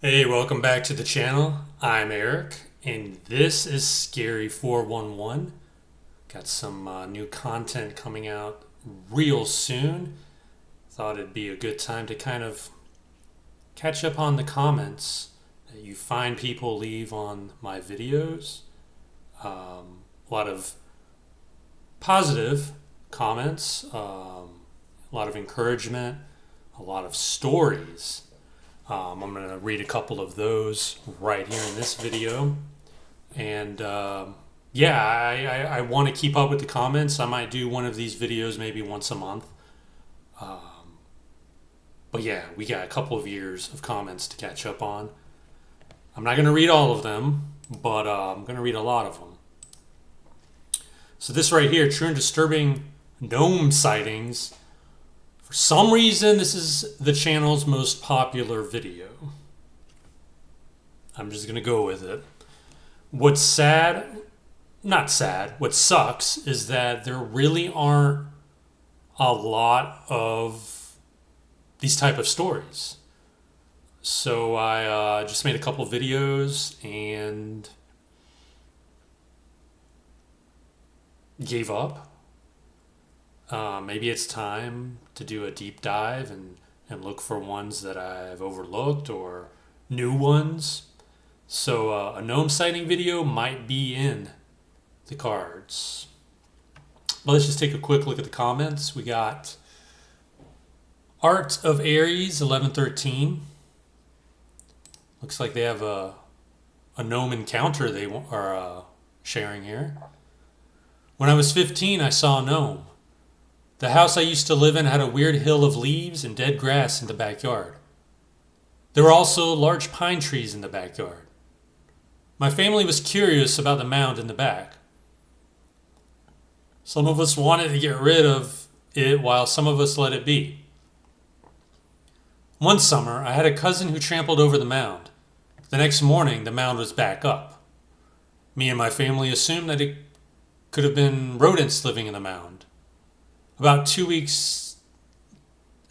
Hey, welcome back to the channel. I'm Eric, and this is Scary 411. Got some new content coming out real soon. Thought it'd be a good time to kind of catch up on the comments that you find people leave on my videos. A lot of positive comments, a lot of encouragement, a lot of stories. I'm going to read a couple of those right here in this video. And yeah, I want to keep up with the comments. I might do one of these videos maybe once a month. But yeah, we got a couple of years of comments to catch up on. I'm not going to read all of them, but I'm going to read a lot of them. So this right here, true and disturbing gnome sightings. For some reason, this is the channel's most popular video. I'm just going to go with it. What's sad, not sad, what sucks is that there really aren't a lot of these type of stories. So I just made a couple of videos and gave up. Maybe it's time to do a deep dive and look for ones that I've overlooked or new ones. So a gnome sighting video might be in the cards. But let's just take a quick look at the comments. We got Art of Aries 1113. Looks like they have a gnome encounter they are sharing here. When I was 15, I saw a gnome. The house I used to live in had a weird hill of leaves and dead grass in the backyard. There were also large pine trees in the backyard. My family was curious about the mound in the back. Some of us wanted to get rid of it while some of us let it be. One summer, I had a cousin who trampled over the mound. The next morning, the mound was back up. Me and my family assumed that it could have been rodents living in the mound. About 2 weeks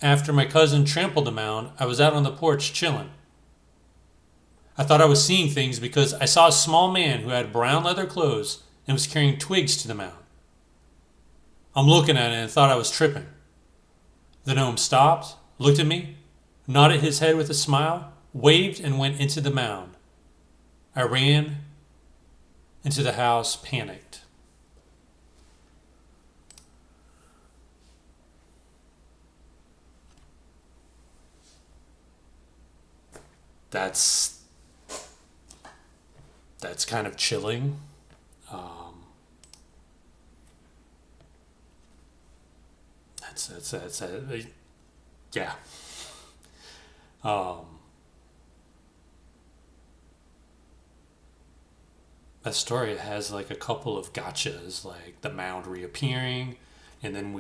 after my cousin trampled the mound, I was out on the porch chilling. I thought I was seeing things because I saw a small man who had brown leather clothes and was carrying twigs to the mound. I'm looking at it and thought I was tripping. The gnome stopped, looked at me, nodded his head with a smile, waved, and went into the mound. I ran into the house, panicked. That's kind of chilling. Um, yeah. Um, that story has like a couple of gotchas, like the mound reappearing, and then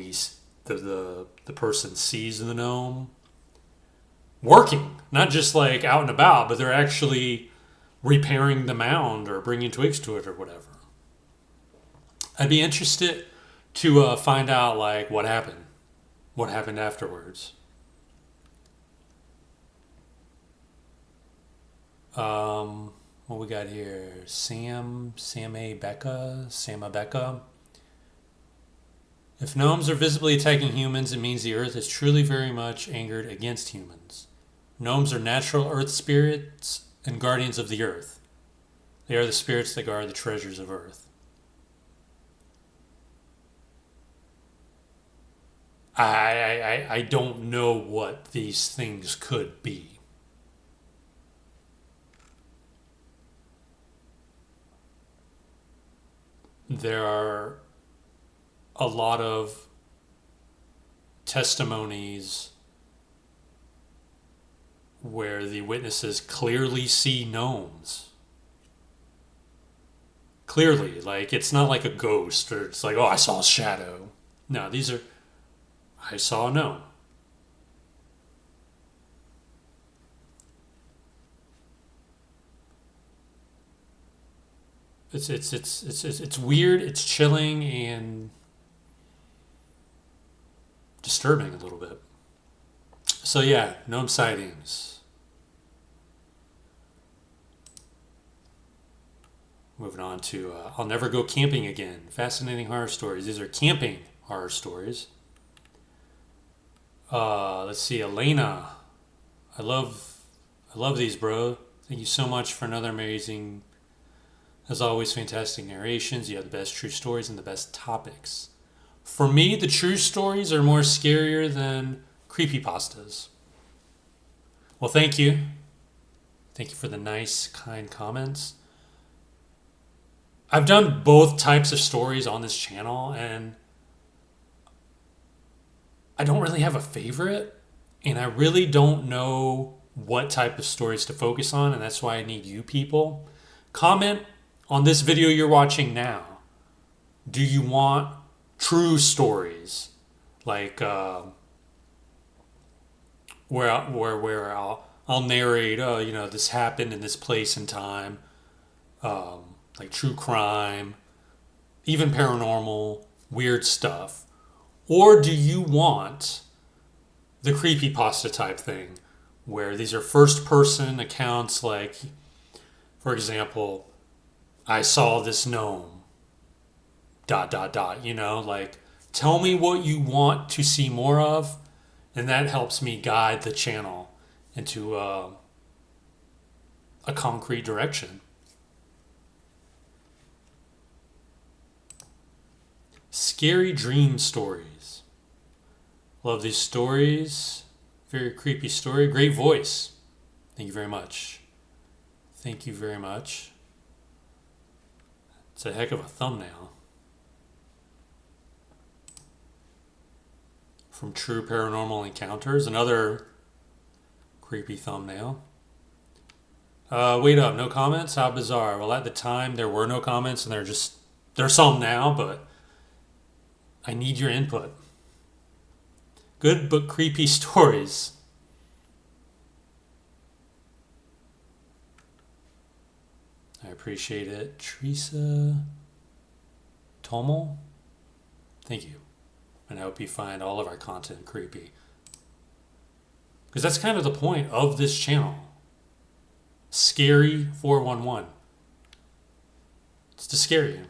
the person sees the gnome working, not just like out and about, but they're actually repairing the mound or bringing twigs to it or whatever. I'd be interested to find out like what happened afterwards. What we got here? Sam A. Becca, Sama Becca. If gnomes are visibly attacking humans, it means the earth is truly very much angered against humans. Gnomes are natural earth spirits and guardians of the earth. They are the spirits that guard the treasures of earth. I don't know what these things could be. There are a lot of testimonies where the witnesses clearly see gnomes. Clearly, like it's not like a ghost or it's like, oh, I saw a shadow. No, these are, I saw a gnome. It's weird, it's chilling and disturbing a little bit. So yeah, gnome sightings. Moving on to I'll Never Go Camping Again. Fascinating horror stories. These are camping horror stories. Let's see, Elena. I love these, bro. Thank you so much for another amazing, as always, fantastic narrations. You have the best true stories and the best topics. For me, the true stories are more scarier than creepypastas. Well, thank you. Thank you for the nice, kind comments. I've done both types of stories on this channel, and I don't really have a favorite, and I really don't know what type of stories to focus on, and that's why I need you people. Comment on this video you're watching now. Do you want true stories, like where I'll narrate, this happened in this place and time, like true crime, even paranormal, weird stuff? Or do you want the creepypasta type thing, where these are first person accounts, like, for example, I saw this gnome, ... like, tell me what you want to see more of, and that helps me guide the channel into a concrete direction. Scary dream stories. Love these stories. Very creepy story. Great voice. Thank you very much. Thank you very much. It's a heck of a thumbnail. From True Paranormal Encounters. Another creepy thumbnail. Wait up, no comments? How bizarre. Well, at the time, there were no comments, and there's some now, but I need your input. Good but creepy stories. I appreciate it. Teresa Tomo, thank you. And I hope you find all of our content creepy. Because that's kind of the point of this channel. Scary 411. It's to scare you.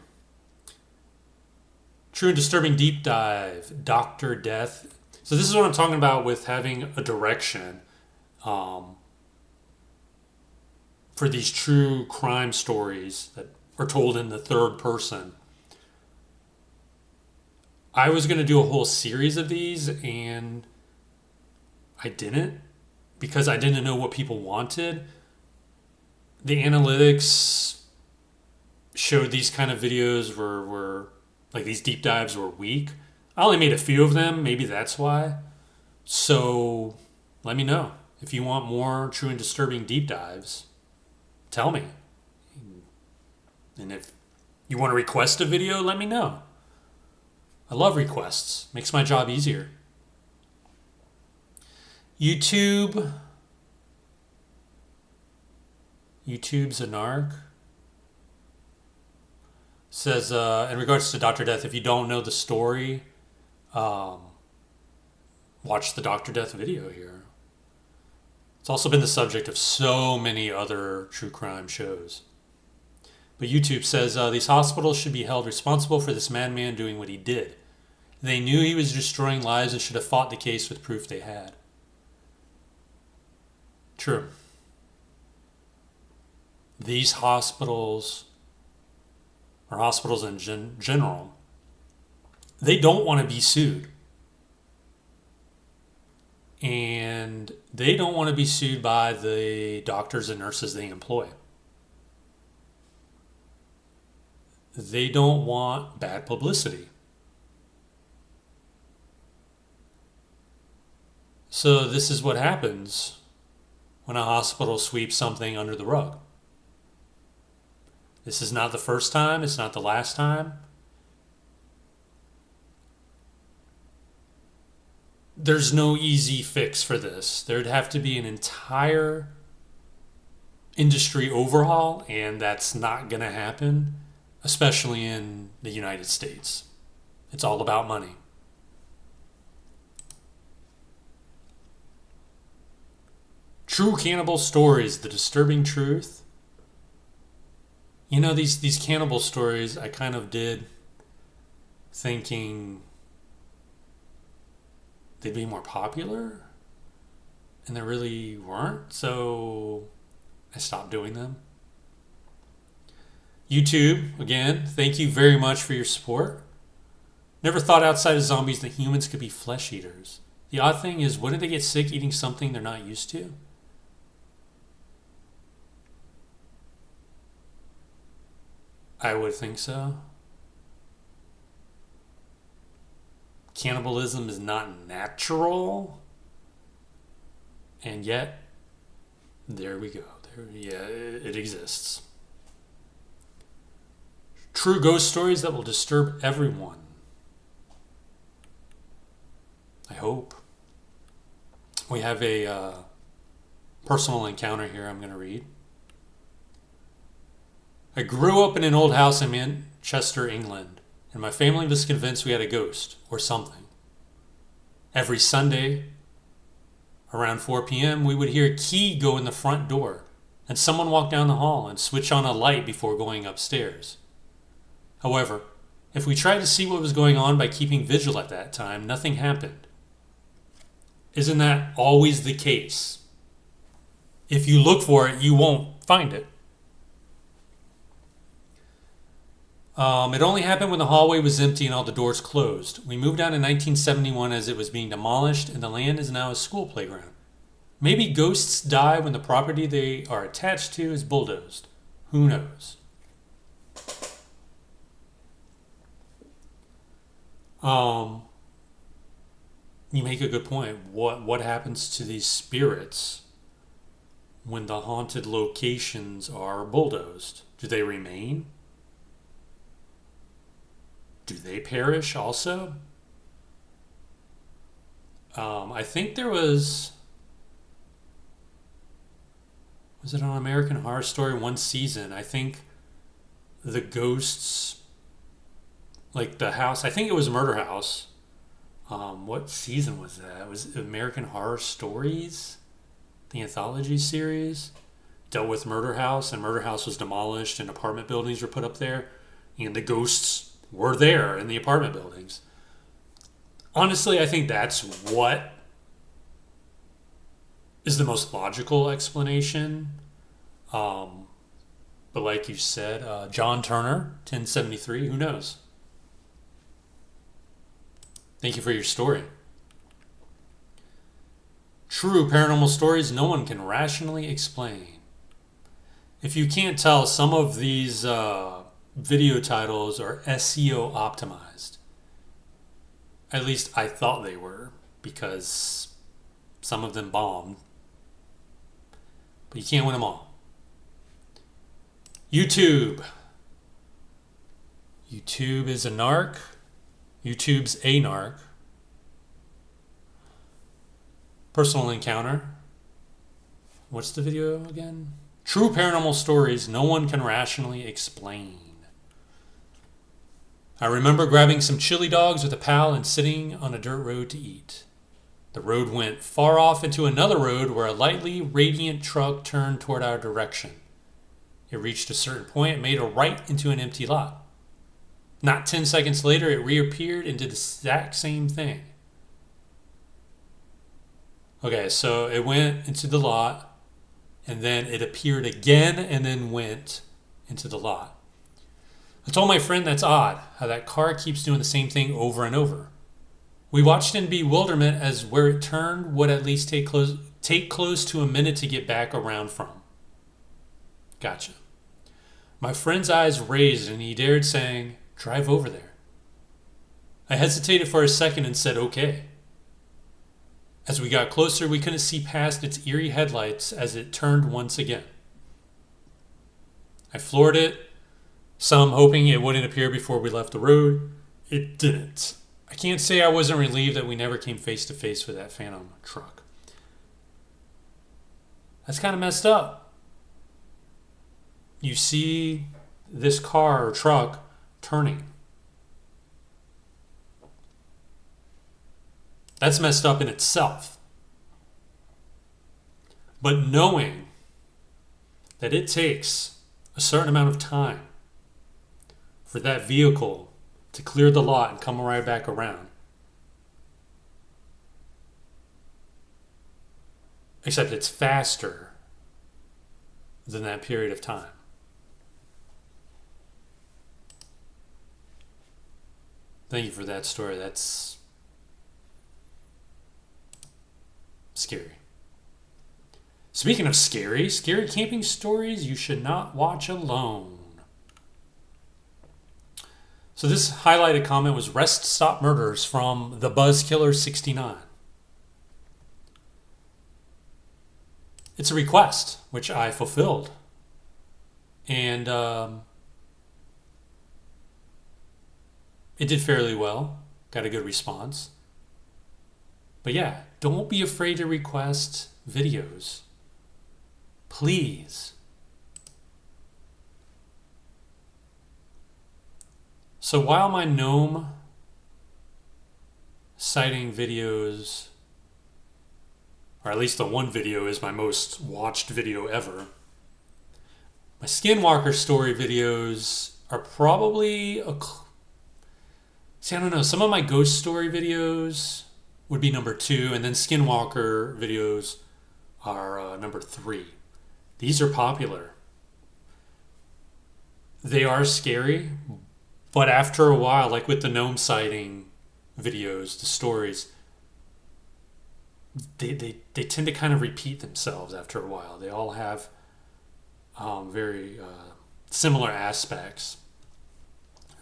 True and disturbing deep dive. Dr. Death. So this is what I'm talking about with having a direction for these true crime stories that are told in the third person. I was going to do a whole series of these, and I didn't, because I didn't know what people wanted. The analytics showed these kind of videos were like, these deep dives were weak. I only made a few of them. Maybe that's why. So let me know. If you want more true and disturbing deep dives, tell me. And if you want to request a video, let me know. I love requests. Makes my job easier. YouTube's a narc. Says, in regards to Dr. Death, if you don't know the story, watch the Dr. Death video here. It's also been the subject of so many other true crime shows. But YouTube says, these hospitals should be held responsible for this madman doing what he did. They knew he was destroying lives and should have fought the case with proof they had. True. These hospitals, or hospitals in general, they don't want to be sued. And they don't want to be sued by the doctors and nurses they employ. They don't want bad publicity. So this is what happens when a hospital sweeps something under the rug. This is not the first time. It's not the last time. There's no easy fix for this. There'd have to be an entire industry overhaul, and that's not going to happen, especially in the United States. It's all about money. True Cannibal Stories, The Disturbing Truth You know, these cannibal stories, I kind of did thinking they'd be more popular, and they really weren't, so I stopped doing them. YouTube, again, thank you very much for your support. Never thought outside of zombies that humans could be flesh eaters. The odd thing is, wouldn't they get sick eating something they're not used to? I would think so. Cannibalism is not natural, and yet, there we go. Yeah, it exists. True ghost stories that will disturb everyone. I hope. We have a personal encounter here I'm going to read. I grew up in an old house in Manchester, England, and my family was convinced we had a ghost or something. Every Sunday, around 4 p.m., we would hear a key go in the front door, and someone walk down the hall and switch on a light before going upstairs. However, if we tried to see what was going on by keeping vigil at that time, nothing happened. Isn't that always the case? If you look for it, you won't find it. It only happened when the hallway was empty and all the doors closed. We moved out in 1971 as it was being demolished, and the land is now a school playground. Maybe ghosts die when the property they are attached to is bulldozed. Who knows? You make a good point. What happens to these spirits when the haunted locations are bulldozed? Do they remain? Do they perish also? I think there was it on American Horror Story one season? I think the ghosts, like the house, I think it was Murder House. What season was that? Was it American Horror Stories? The anthology series dealt with Murder House, and Murder House was demolished and apartment buildings were put up there, and the ghosts were there in the apartment buildings. Honestly, I think that's what is the most logical explanation. But like you said, John Turner, 1073, who knows? Thank you for your story. True paranormal stories no one can rationally explain. If you can't tell, some of these video titles are SEO optimized. At least I thought they were, because some of them bombed. But you can't win them all. YouTube. YouTube is a narc. YouTube's a narc. Personal encounter. What's the video again? True paranormal stories no one can rationally explain. I remember grabbing some chili dogs with a pal and sitting on a dirt road to eat. The road went far off into another road where a lightly radiant truck turned toward our direction. It reached a certain point and made a right into an empty lot. Not 10 seconds later, it reappeared and did the exact same thing. Okay, so it went into the lot, and then it appeared again and then went into the lot. I told my friend that's odd, how that car keeps doing the same thing over and over. We watched in bewilderment as where it turned would at least take close to a minute to get back around from. Gotcha. My friend's eyes raised and he dared saying, "Drive over there." I hesitated for a second and said, "Okay." As we got closer, we couldn't see past its eerie headlights as it turned once again. I floored it, some hoping it wouldn't appear before we left the road. It didn't. I can't say I wasn't relieved that we never came face to face with that phantom truck. That's kind of messed up. You see this car or truck turning. That's messed up in itself. But knowing that it takes a certain amount of time for that vehicle to clear the lot and come right back around. Except it's faster than that period of time. Thank you for that story. That's scary. Speaking of scary camping stories you should not watch alone. So this highlighted comment was Rest Stop Murders from the Buzzkiller 69. It's a request, which I fulfilled. And it did fairly well. Got a good response. But yeah, don't be afraid to request videos. Please. So while my gnome sighting videos, or at least the one video is my most watched video ever, my Skinwalker story videos are probably see, I don't know. Some of my ghost story videos would be number 2, and then Skinwalker videos are number 3. These are popular. They are scary, but after a while, like with the gnome sighting videos, the stories, they tend to kind of repeat themselves after a while. They all have very similar aspects.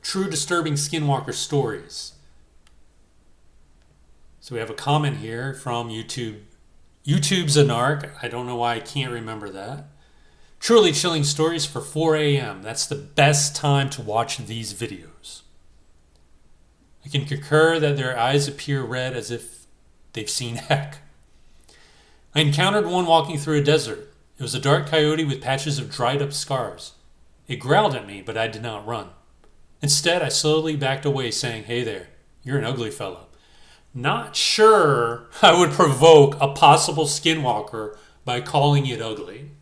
True disturbing Skinwalker stories. So we have a comment here from YouTube. YouTube's Anarch. I don't know why I can't remember that. Truly chilling stories for 4 a.m. That's the best time to watch these videos. I can concur that their eyes appear red as if they've seen heck. I encountered one walking through a desert. It was a dark coyote with patches of dried up scars. It growled at me, but I did not run. Instead, I slowly backed away, saying, "Hey there, you're an ugly fellow." Not sure I would provoke a possible Skinwalker by calling it ugly.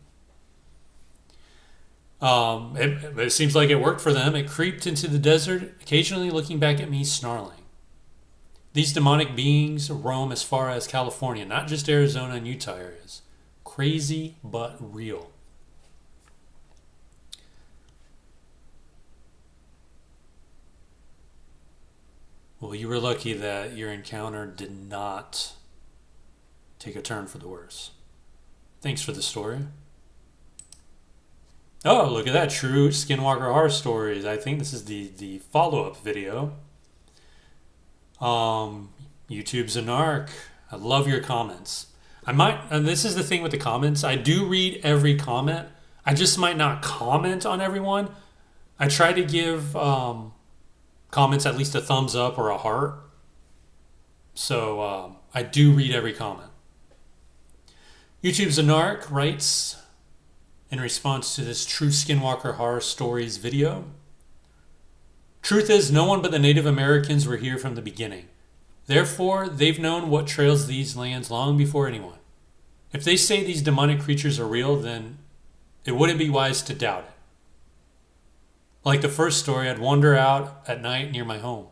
It seems like it worked for them. It creeped into the desert, occasionally looking back at me, snarling. These demonic beings roam as far as California, not just Arizona and Utah areas. Crazy, but real. Well, you were lucky that your encounter did not take a turn for the worse. Thanks for the story. Oh, look at that. True Skinwalker horror stories. I think this is the follow-up video. YouTube's Anarch. I love your comments. And this is the thing with the comments, I do read every comment. I just might not comment on everyone. I try to give comments at least a thumbs up or a heart. So I do read every comment. YouTube's Anarch writes, in response to this True Skinwalker Horror Stories video, truth is, no one but the Native Americans were here from the beginning. Therefore, they've known what trails these lands long before anyone. If they say these demonic creatures are real, then it wouldn't be wise to doubt it. Like the first story, I'd wander out at night near my home.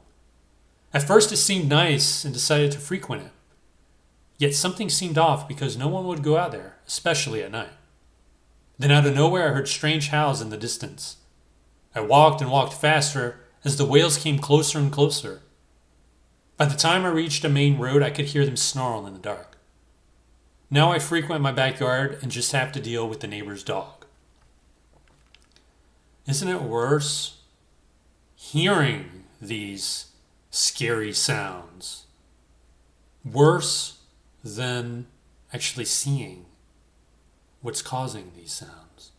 At first it seemed nice and decided to frequent it. Yet something seemed off because no one would go out there, especially at night. Then out of nowhere I heard strange howls in the distance. I walked and walked faster as the wails came closer and closer. By the time I reached a main road, I could hear them snarl in the dark. Now I frequent my backyard and just have to deal with the neighbor's dog. Isn't it worse hearing these scary sounds? Worse than actually seeing what's causing these sounds.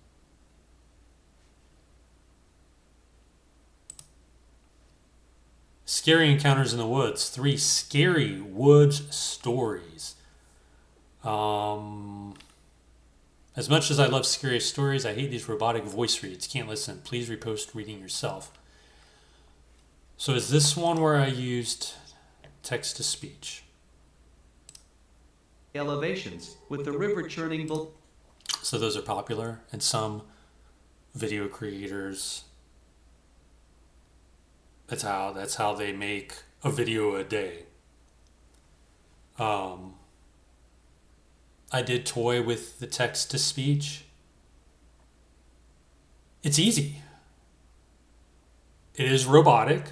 Scary encounters in the woods. 3 scary woods stories. As much as I love scary stories, I hate these robotic voice reads. Can't listen. Please repost reading yourself. So is this one where I used text to speech? Elevations with the river churning. So those are popular, and some video creators. That's how they make a video a day. I did toy with the text to speech. It's easy. It is robotic.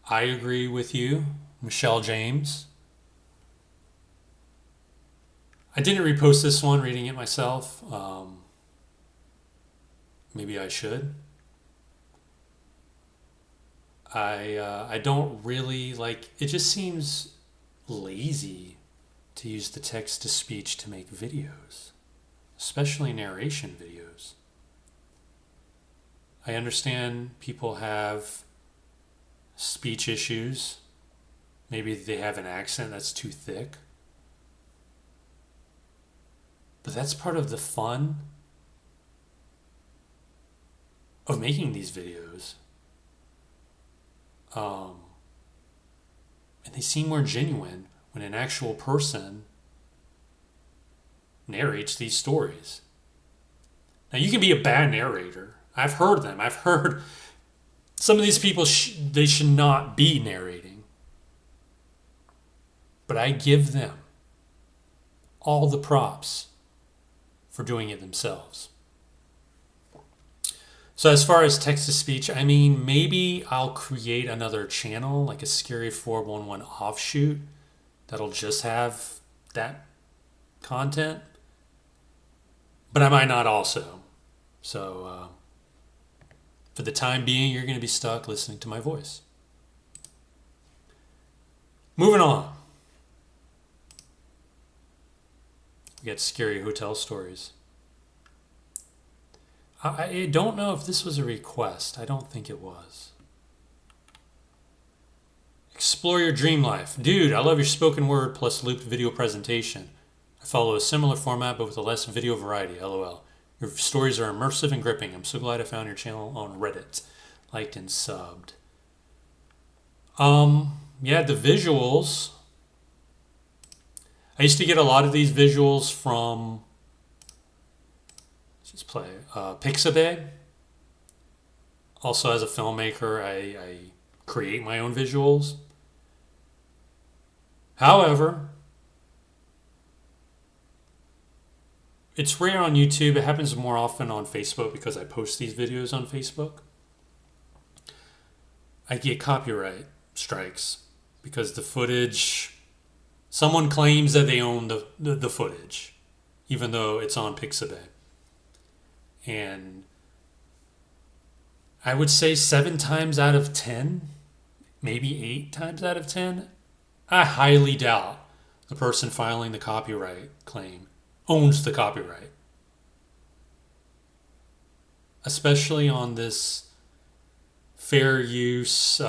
I agree with you, Michelle James. I didn't repost this one, reading it myself. Maybe I should. I don't really like. It just seems lazy to use the text to speech to make videos, especially narration videos. I understand people have speech issues. Maybe they have an accent that's too thick. But that's part of the fun of making these videos. And they seem more genuine when an actual person narrates these stories. Now, you can be a bad narrator. I've heard them. I've heard some of these people, they should not be narrating. But I give them all the props for doing it themselves. So as far as text to speech, I mean, maybe I'll create another channel, like a Scary 411 offshoot, that'll just have that content. But I might not also. So for the time being, you're going to be stuck listening to my voice. Moving on. We got scary hotel stories. I don't know if this was a request. I don't think it was. Explore your dream life. Dude, I love your spoken word plus looped video presentation. I follow a similar format but with a less video variety. LOL. Your stories are immersive and gripping. I'm so glad I found your channel on Reddit. Liked and subbed. Yeah, the visuals. I used to get a lot of these visuals from, let's just play, Pixabay. Also, as a filmmaker, I create my own visuals. However, it's rare on YouTube. It happens more often on Facebook because I post these videos on Facebook. I get copyright strikes because the footage, someone claims that they own the footage, even though it's on Pixabay. And I would say 7 times out of 10, maybe 8 times out of 10, I highly doubt the person filing the copyright claim owns the copyright. Especially on this fair use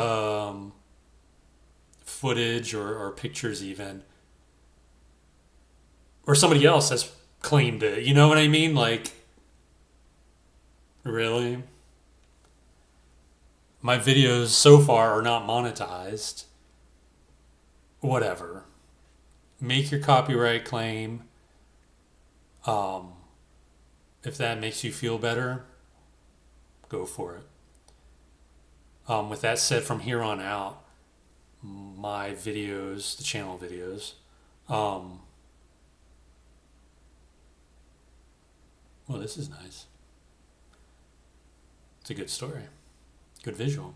footage or pictures even. Or somebody else has claimed it. You know what I mean? Like, really? My videos so far are not monetized. Whatever. Make your copyright claim. If that makes you feel better, go for it. With that said, from here on out, my videos, the channel videos, well, this is nice. It's a good story. Good visual.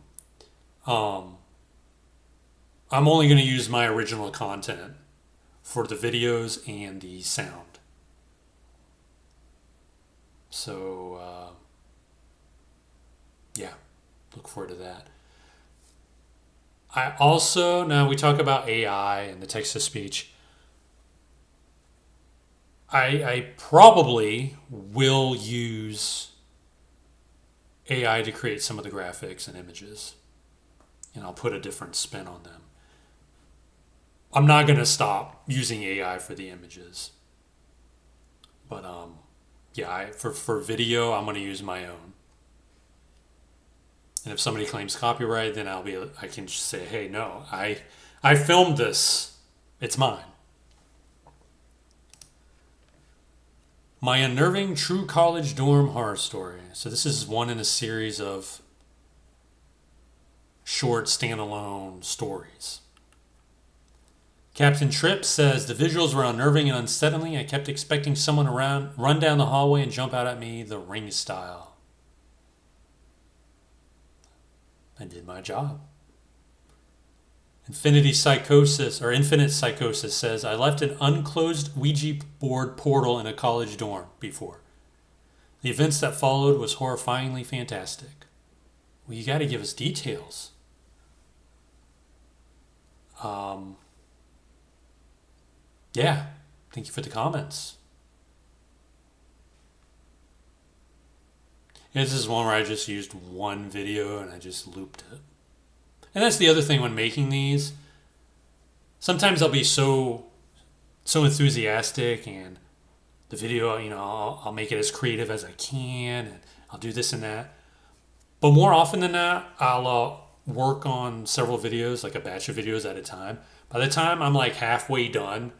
I'm only going to use my original content for the videos and the sound. So, yeah, look forward to that. I also, now we talk about AI and the text to speech. I probably will use AI to create some of the graphics and images. And I'll put a different spin on them. I'm not going to stop using AI for the images. But yeah, for video, I'm going to use my own. And if somebody claims copyright, then I can just say, hey, no, I filmed this. It's mine. My unnerving true college dorm horror story. So this is one in a series of short standalone stories. Captain Tripp says the visuals were unnerving and unsettling. I kept expecting someone to run down the hallway and jump out at me the Ring style. I did my job. Infinite Psychosis says, I left an unclosed Ouija board portal in a college dorm before. The events that followed was horrifyingly fantastic. Well, you got to give us details. Yeah, thank you for the comments. Yeah, this is one where I just used one video and I just looped it. And that's the other thing when making these. Sometimes I'll be so enthusiastic and the video, I'll make it as creative as I can and I'll do this and that. But more often than not, I'll work on several videos, like a batch of videos at a time. By the time I'm like halfway done,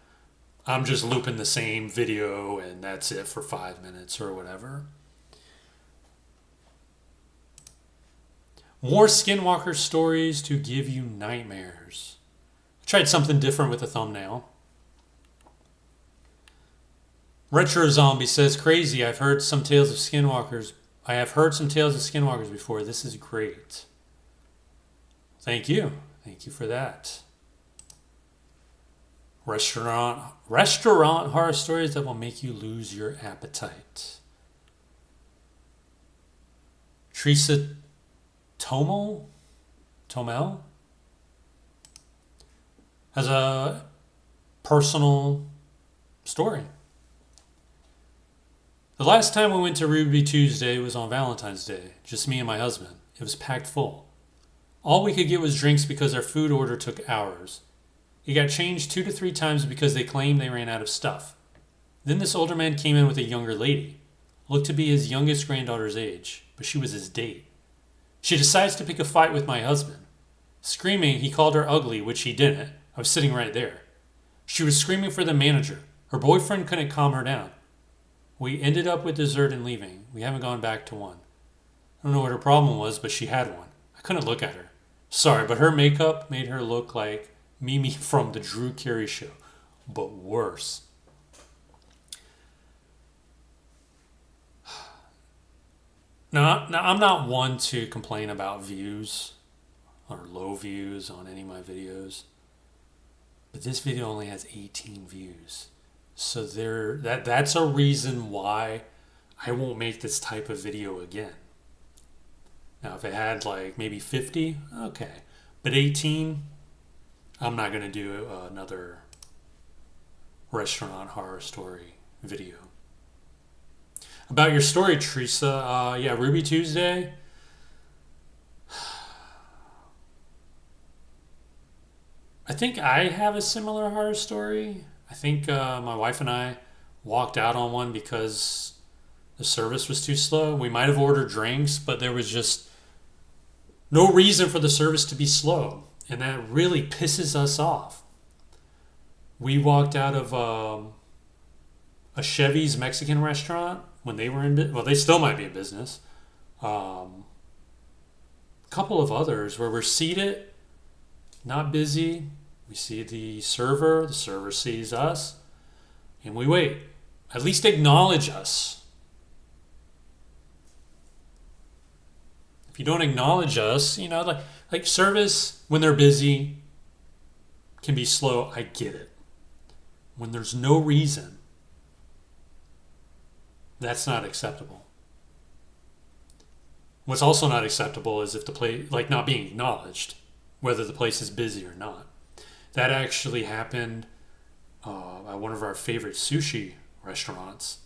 I'm just looping the same video and that's it for 5 minutes or whatever. More Skinwalker stories to give you nightmares. I tried something different with the thumbnail. Retro Zombie says, crazy, I have heard some tales of Skinwalkers before. This is great. Thank you. Thank you for that. Restaurant horror stories that will make you lose your appetite. Teresa Tomel has a personal story. The last time we went to Ruby Tuesday was on Valentine's Day, just me and my husband. It was packed full. All we could get was drinks because our food order took hours. It got changed 2 to 3 times because they claimed they ran out of stuff. Then this older man came in with a younger lady, looked to be his youngest granddaughter's age, but she was his date. She decides to pick a fight with my husband. Screaming, he called her ugly, which he didn't. I was sitting right there. She was screaming for the manager. Her boyfriend couldn't calm her down. We ended up with dessert and leaving. We haven't gone back to one. I don't know what her problem was, but she had one. I couldn't look at her. Sorry, but her makeup made her look like Mimi from the Drew Carey Show, but worse. Now, I'm not one to complain about views or low views on any of my videos, but this video only has 18 views. So that's a reason why I won't make this type of video again. Now, if it had like maybe 50, okay. But 18, I'm not going to do another restaurant horror story video. About your story, Teresa, yeah, Ruby Tuesday. I think I have a similar horror story. I think my wife and I walked out on one because the service was too slow. We might have ordered drinks, but there was just no reason for the service to be slow. And that really pisses us off. We walked out of a Chevy's Mexican restaurant when they were they still might be in business. A couple of others where we're seated, not busy. We see the server sees us, and we wait. At least acknowledge us. If you don't acknowledge us, like service when they're busy can be slow. I get it. When there's no reason, that's not acceptable. What's also not acceptable is if the place, like not being acknowledged, whether the place is busy or not. That actually happened at one of our favorite sushi restaurants.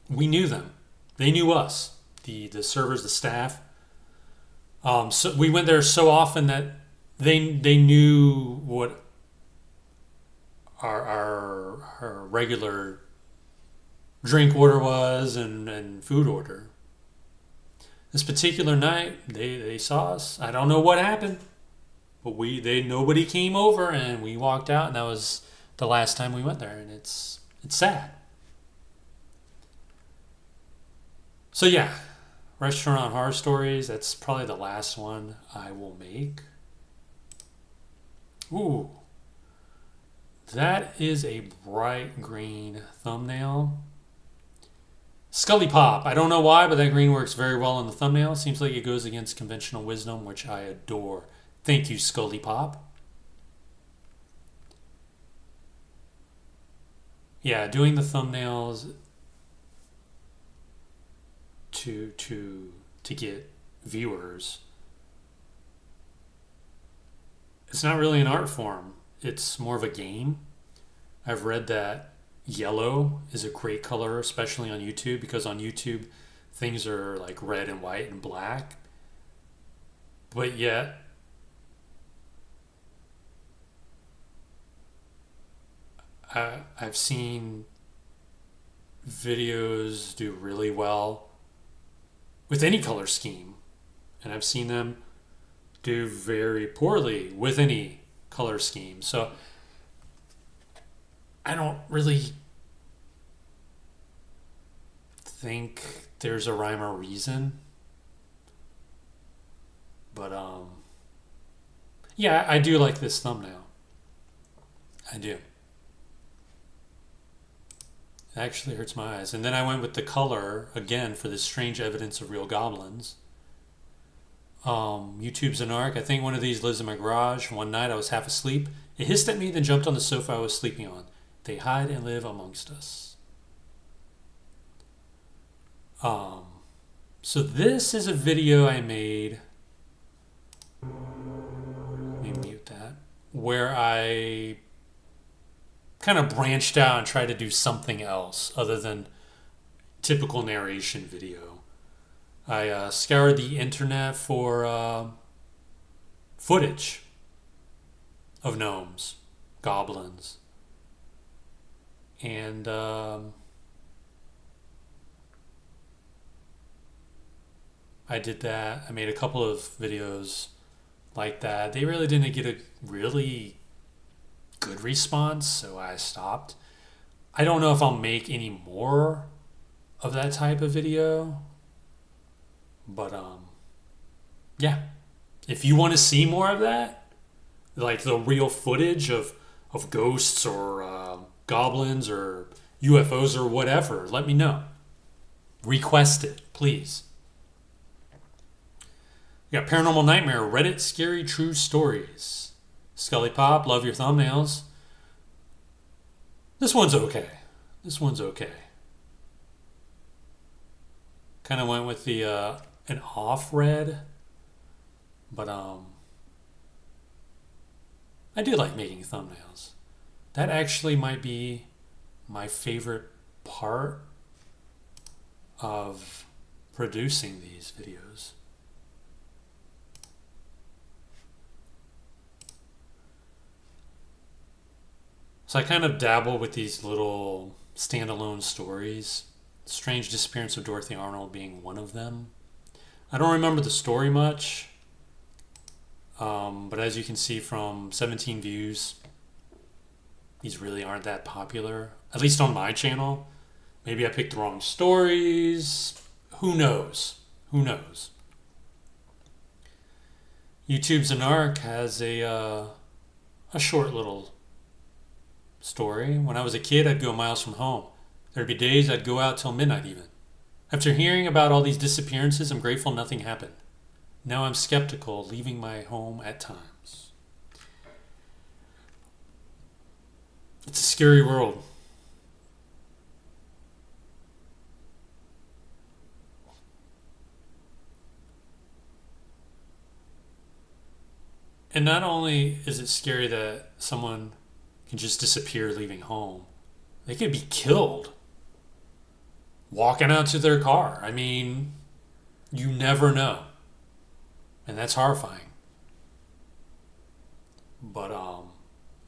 We knew them. They knew us. The servers, the staff. So we went there so often that they knew what our regular drink order was and food order. This particular night, they saw us. I don't know what happened, but nobody came over, and we walked out, and that was the last time we went there, and it's sad. So yeah, Restaurant Horror Stories. That's probably the last one I will make. Ooh, that is a bright green thumbnail. Scully Pop. I don't know why, but that green works very well in the thumbnail. Seems like it goes against conventional wisdom, which I adore. Thank you, Scully Pop. Yeah, doing the thumbnails to get viewers. It's not really an art form. It's more of a game. I've read that yellow is a great color, especially on YouTube, because on YouTube things are like red and white and black. But yet, I've seen videos do really well with any color scheme, and I've seen them do very poorly with any color scheme. So I don't really think there's a rhyme or reason, but yeah, I do like this thumbnail. I do. It actually hurts my eyes. And then I went with the color again for this strange evidence of real goblins. YouTube's an arc. I think one of these lives in my garage. One night I was half asleep. It hissed at me, then jumped on the sofa I was sleeping on. They hide and live amongst us. Um, so this is a video I made. Let me mute that. Where I kind of branched out and tried to do something else other than typical narration video. I scoured the internet for footage of gnomes, goblins, and I did that. I made a couple of videos like that. They really didn't get a really good response, so I stopped. I don't know if I'll make any more of that type of video, but yeah. If you want to see more of that, like the real footage of ghosts or goblins or UFOs or whatever, let me know. Request it, please. We got Paranormal Nightmare, Reddit Scary True Stories. Scully Pop, love your thumbnails. This one's okay. This one's okay. Kind of went with the an off red, but I do like making thumbnails. That actually might be my favorite part of producing these videos. So I kind of dabble with these little standalone stories. Strange Disappearance of Dorothy Arnold being one of them. I don't remember the story much, but as you can see from 17 views, these really aren't that popular, at least on my channel. Maybe I picked the wrong stories. Who knows? Who knows? YouTube's an Arc has a short little story. When I was a kid, I'd go miles from home. There'd be days I'd go out till midnight even. After hearing about all these disappearances, I'm grateful nothing happened. Now I'm skeptical, leaving my home at times. It's a scary world. And not only is it scary that someone can just disappear leaving home, they could be killed walking out to their car. I mean, you never know. And that's horrifying. But I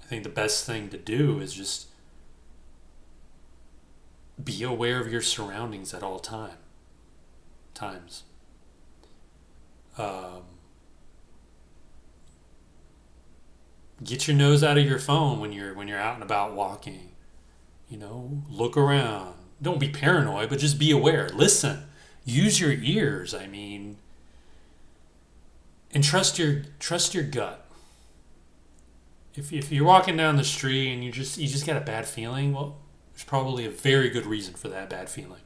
think the best thing to do is just be aware of your surroundings at all times. Um, get your nose out of your phone when you're out and about walking. Look around. Don't be paranoid, but just be aware. Listen. use your ears. I mean, and trust your gut. If you're walking down the street and you just got a bad feeling, well, there's probably a very good reason for that bad feeling.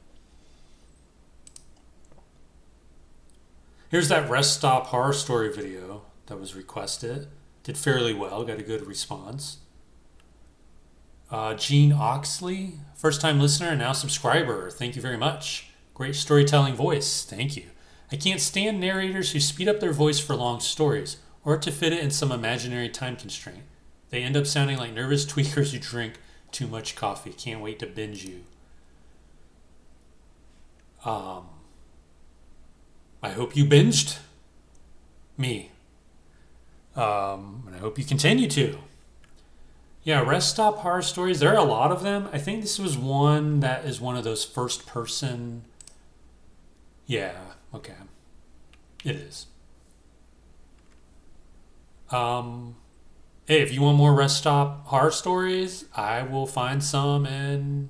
Here's that rest stop horror story video that was requested. Did fairly well, got a good response. Gene Oxley, first time listener and now subscriber. Thank you very much. Great storytelling voice. Thank you. I can't stand narrators who speed up their voice for long stories or to fit it in some imaginary time constraint. They end up sounding like nervous tweakers who drink too much coffee. Can't wait to binge you. I hope you binged me. And I hope you continue to. Yeah, rest stop horror stories. There are a lot of them. I think this was one that is one of those first person. Yeah, okay. It is. Hey, if you want more rest stop horror stories, I will find some and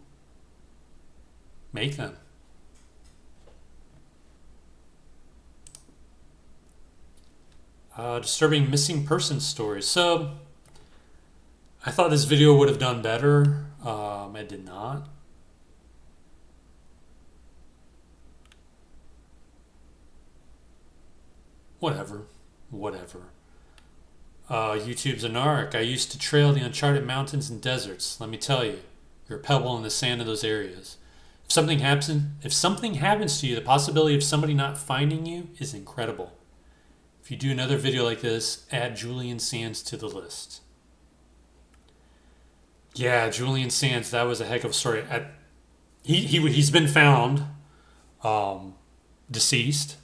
make them. Disturbing missing person stories. So, I thought this video would have done better. It did not. Whatever. YouTube's an arc. I used to trail the uncharted mountains and deserts. Let me tell you, you're a pebble in the sand of those areas. If something happens to you, the possibility of somebody not finding you is incredible. If you do another video like this, add Julian Sands to the list. Yeah, Julian Sands, that was a heck of a story. He's been found deceased.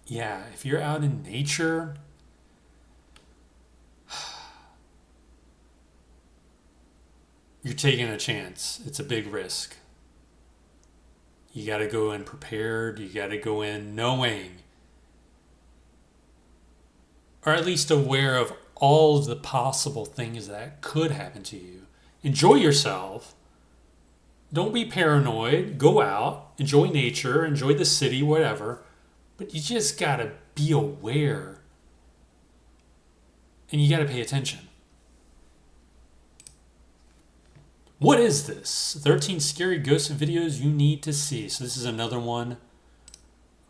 Yeah, if you're out in nature, you're taking a chance. It's a big risk. You got to go in prepared. You got to go in knowing, or at least aware of all of the possible things that could happen to you. Enjoy yourself. Don't be paranoid. Go out. Enjoy nature. Enjoy the city, whatever. But you just got to be aware. And you got to pay attention. What is this? 13 scary ghost videos you need to see. So this is another one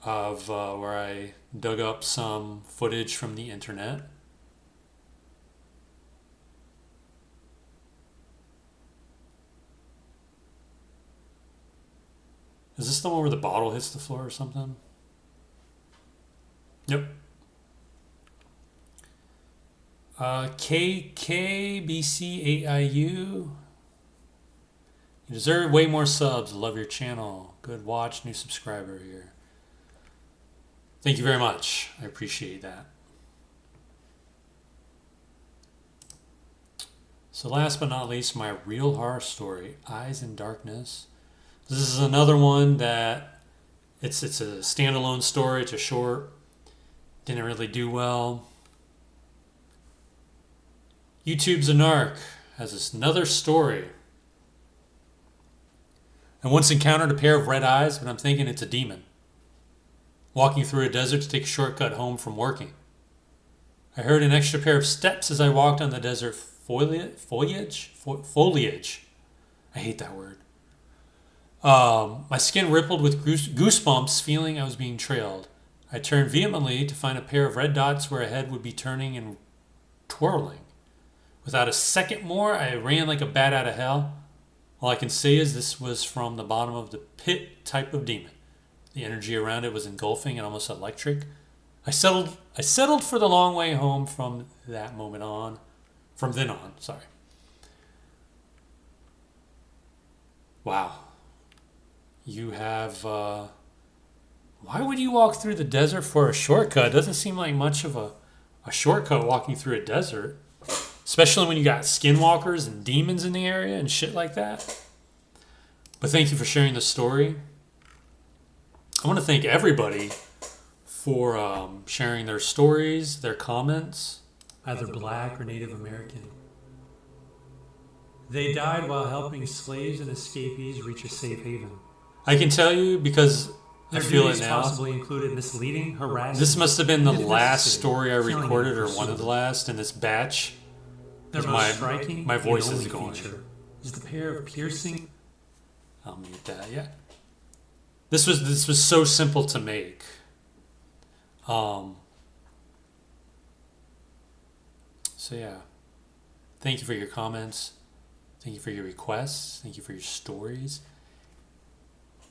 of where I dug up some footage from the internet. Is this the one where the bottle hits the floor or something? Yep. KKBC8IU. You deserve way more subs. Love your channel. Good watch. New subscriber here. Thank you very much. I appreciate that. So last but not least, my real horror story, Eyes in Darkness. This is another one that it's a standalone story. It's a short. Didn't really do well. YouTube's an arc has this another story. I once encountered a pair of red eyes, but I'm thinking it's a demon. Walking through a desert to take a shortcut home from working. I heard an extra pair of steps as I walked on the desert foliage. I hate that word. My skin rippled with goosebumps, feeling I was being trailed. I turned vehemently to find a pair of red dots where a head would be turning and twirling. Without a second more, I ran like a bat out of hell. All I can say is this was from the bottom of the pit type of demon. The energy around it was engulfing and almost electric. I settled for the long way home from that moment on. From then on, sorry. Wow. You have... why would you walk through the desert for a shortcut? It doesn't seem like much of a shortcut walking through a desert. Especially when you got skinwalkers and demons in the area and shit like that. But thank you for sharing the story. I want to thank everybody for sharing their stories, their comments. Either black or Native American. They died while helping slaves and escapees reach a safe haven. I can tell you because I Their feel it duties now. possibly included misleading, harassing. This must have been the if last necessary, story I killing recorded, and or one of the pursuing. last in this batch. Their Because most striking my voice and is only going. feature is the pair of piercing. I'll mute that. Yeah. This was so simple to make. So yeah. Thank you for your comments. Thank you for your requests. Thank you for your stories.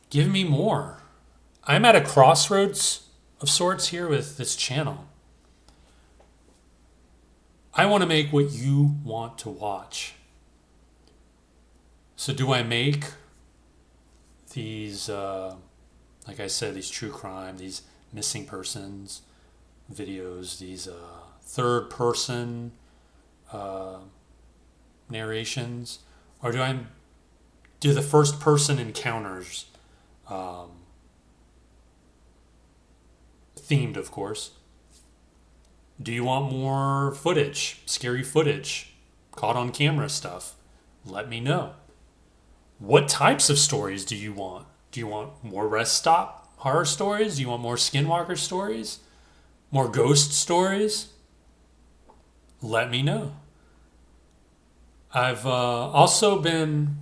Give me more. I'm at a crossroads of sorts here with this channel. I want to make what you want to watch. So do I make these, like I said, these true crime, these missing persons videos, these third person narrations, or do I do the first person encounters, themed, of course? Do you want more footage, scary footage, caught on camera stuff? Let me know. What types of stories do you want? Do you want more rest stop horror stories? Do you want more skinwalker stories? More ghost stories? Let me know. I've also been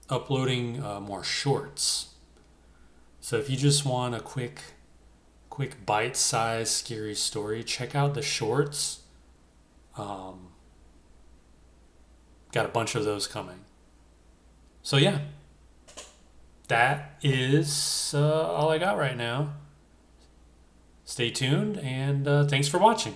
uploading more shorts. So if you just want a quick bite-sized scary story, check out the shorts. Got a bunch of those coming. So yeah, that is all I got right now. Stay tuned, and thanks for watching.